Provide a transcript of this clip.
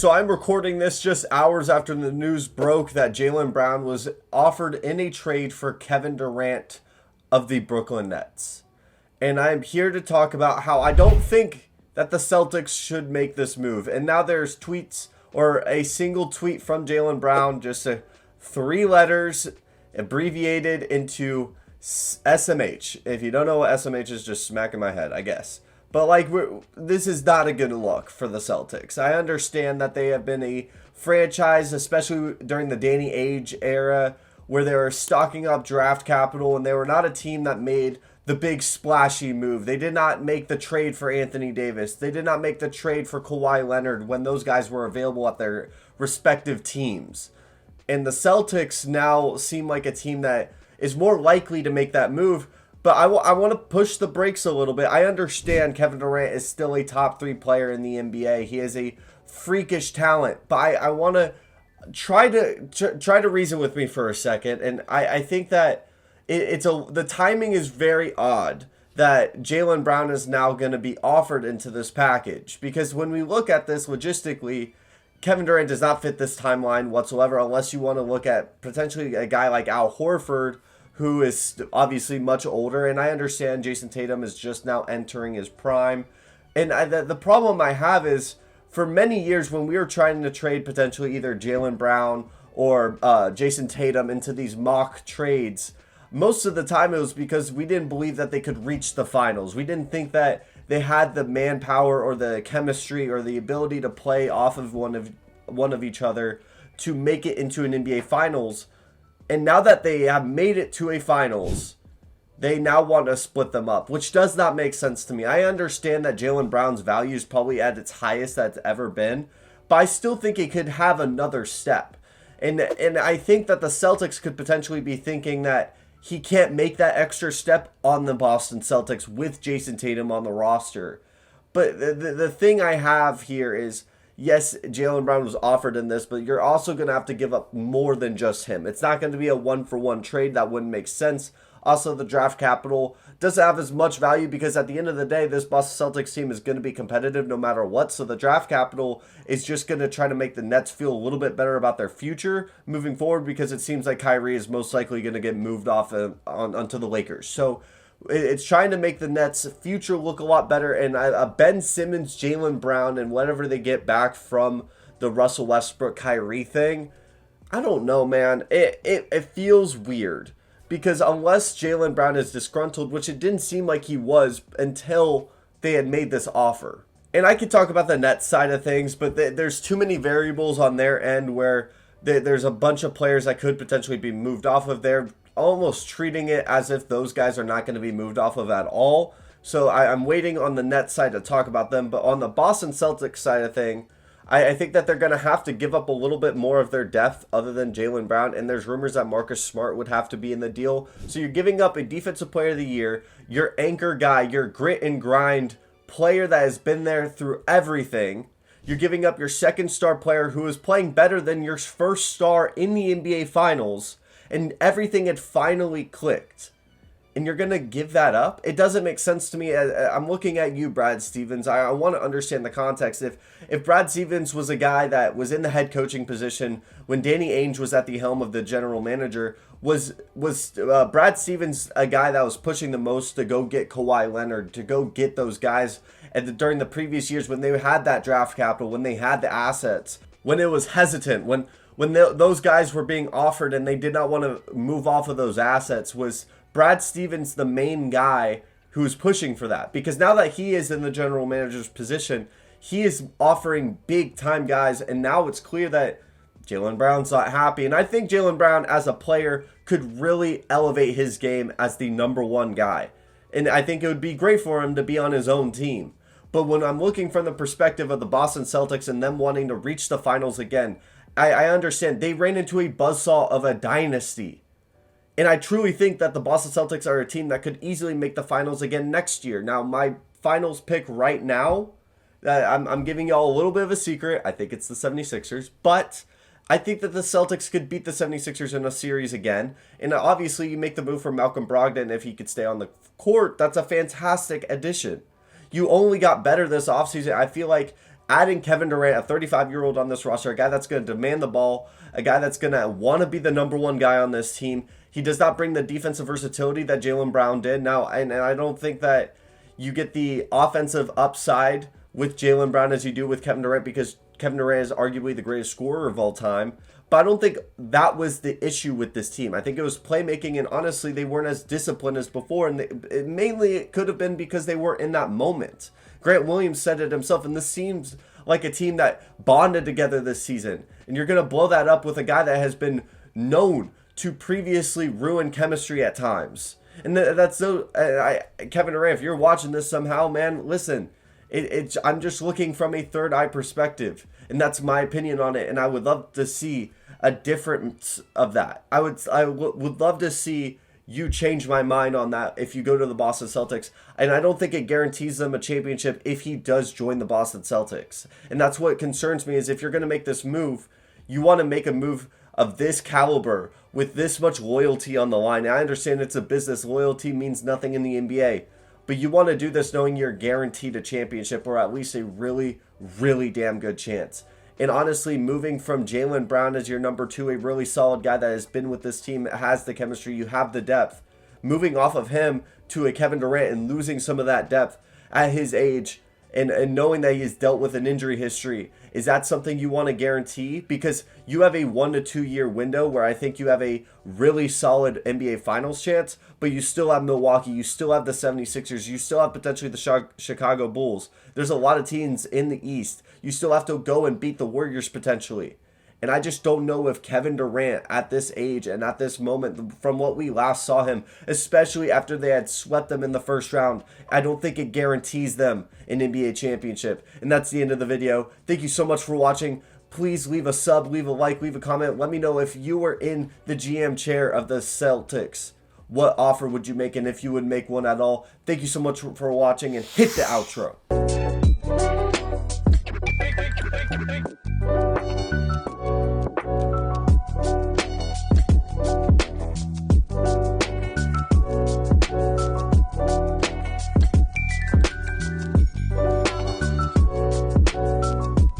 so I'm recording this just hours after the news broke that Jaylen Brown was offered in a trade for Kevin Durant of the Brooklyn Nets. And I'm here to talk about how I don't think that the Celtics should make this move. And now there's tweets or a single tweet from Jaylen Brown, just 3 letters abbreviated into SMH. If you don't know what SMH is, just smacking my head, I guess. But this is not a good look for the Celtics. I understand that they have been a franchise, especially during the Danny Ainge era, where they were stocking up draft capital, and they were not a team that made the big splashy move. They did not make the trade for Anthony Davis. They did not make the trade for Kawhi Leonard when those guys were available at their respective teams. And the Celtics now seem like a team that is more likely to make that move. But I want to push the brakes a little bit. I understand Kevin Durant is still a top 3 player in the NBA. He is a freakish talent. But I want to try to reason with me for a second. And I think that the timing is very odd that Jaylen Brown is now going to be offered into this package. Because when we look at this logistically, Kevin Durant does not fit this timeline whatsoever, unless you want to look at potentially a guy like Al Horford, who is obviously much older. And I understand Jason Tatum is just now entering his prime. And the problem I have is, for many years when we were trying to trade potentially either Jaylen Brown or Jason Tatum into these mock trades, most of the time it was because we didn't believe that they could reach the finals. We didn't think that they had the manpower or the chemistry or the ability to play off of one of each other to make it into an NBA Finals. And now that they have made it to a finals, they now want to split them up, which does not make sense to me. I understand that Jaylen Brown's value is probably at its highest that's ever been, but I still think it could have another step. And I think that the Celtics could potentially be thinking that he can't make that extra step on the Boston Celtics with Jason Tatum on the roster. But the thing I have here is, yes, Jaylen Brown was offered in this, but you're also going to have to give up more than just him. It's not going to be a one-for-one trade. That wouldn't make sense. Also, the draft capital doesn't have as much value because at the end of the day, this Boston Celtics team is going to be competitive no matter what. So the draft capital is just going to try to make the Nets feel a little bit better about their future moving forward, because it seems like Kyrie is most likely going to get moved off onto the Lakers. So it's trying to make the Nets' future look a lot better. And Ben Simmons, Jaylen Brown, and whatever they get back from the Russell Westbrook Kyrie thing, I don't know, man. It feels weird. Because unless Jaylen Brown is disgruntled, which it didn't seem like he was until they had made this offer. And I could talk about the Nets side of things, but there's too many variables on their end where there's a bunch of players that could potentially be moved off of there, almost treating it as if those guys are not going to be moved off of at all. So I'm waiting on the Nets side to talk about them. But on the Boston Celtics side of thing, I think that they're going to have to give up a little bit more of their depth other than Jaylen Brown. And there's rumors that Marcus Smart would have to be in the deal. So you're giving up a Defensive Player of the Year, your anchor guy, your grit and grind player that has been there through everything. You're giving up your second star player who is playing better than your first star in the NBA Finals. And everything had finally clicked. And you're going to give that up? It doesn't make sense to me. I'm looking at you, Brad Stevens. I want to understand the context. If Brad Stevens was a guy that was in the head coaching position when Danny Ainge was at the helm of the general manager, was Brad Stevens a guy that was pushing the most to go get Kawhi Leonard, to go get those guys during the previous years when they had that draft capital, when they had the assets, when it was hesitant, when those guys were being offered and they did not want to move off of those assets? Was Brad Stevens the main guy who's pushing for that? Because now that he is in the general manager's position, he is offering big time guys, and now it's clear that Jaylen Brown's not happy. And I think Jaylen Brown as a player could really elevate his game as the number one guy. And I think it would be great for him to be on his own team. But when I'm looking from the perspective of the Boston Celtics and them wanting to reach the finals again, I understand they ran into a buzzsaw of a dynasty. And I truly think that the Boston Celtics are a team that could easily make the finals again next year. Now, my finals pick right now, I'm giving y'all a little bit of a secret. I think it's the 76ers. But I think that the Celtics could beat the 76ers in a series again. And obviously, you make the move for Malcolm Brogdon if he could stay on the court. That's a fantastic addition. You only got better this offseason. I feel like adding Kevin Durant, a 35-year-old on this roster, a guy that's going to demand the ball, a guy that's going to want to be the number one guy on this team. He does not bring the defensive versatility that Jaylen Brown did. Now, and I don't think that you get the offensive upside with Jaylen Brown as you do with Kevin Durant, because Kevin Durant is arguably the greatest scorer of all time. But I don't think that was the issue with this team. I think it was playmaking, and honestly, they weren't as disciplined as before. And it could have been because they were in that moment. Grant Williams said it himself, and this seems like a team that bonded together this season. And you're going to blow that up with a guy that has been known to previously ruin chemistry at times. And that's so. Kevin Durant, if you're watching this somehow, man, listen. I'm just looking from a third eye perspective, and that's my opinion on it. And I would love to see a difference of that. I would love to see you change my mind on that if you go to the Boston Celtics. And I don't think it guarantees them a championship if he does join the Boston Celtics. And that's what concerns me, is if you're going to make this move, you want to make a move of this caliber with this much loyalty on the line. And I understand it's a business. Loyalty means nothing in the NBA. But you want to do this knowing you're guaranteed a championship, or at least a really, really damn good chance. And honestly, moving from Jaylen Brown as your number 2, a really solid guy that has been with this team, has the chemistry, you have the depth. Moving off of him to a Kevin Durant and losing some of that depth at his age, and knowing that he's dealt with an injury history, is that something you want to guarantee? Because you have a 1 to 2 year window where I think you have a really solid NBA Finals chance, but you still have Milwaukee, you still have the 76ers, you still have potentially the Chicago Bulls. There's a lot of teams in the East. You still have to go and beat the Warriors potentially. And I just don't know if Kevin Durant at this age and at this moment, from what we last saw him, especially after they had swept them in the first round, I don't think it guarantees them an NBA championship. And that's the end of the video. Thank you so much for watching. Please leave a sub, leave a like, leave a comment. Let me know if you were in the GM chair of the Celtics. What offer would you make, and if you would make one at all? Thank you so much for watching, and hit the outro.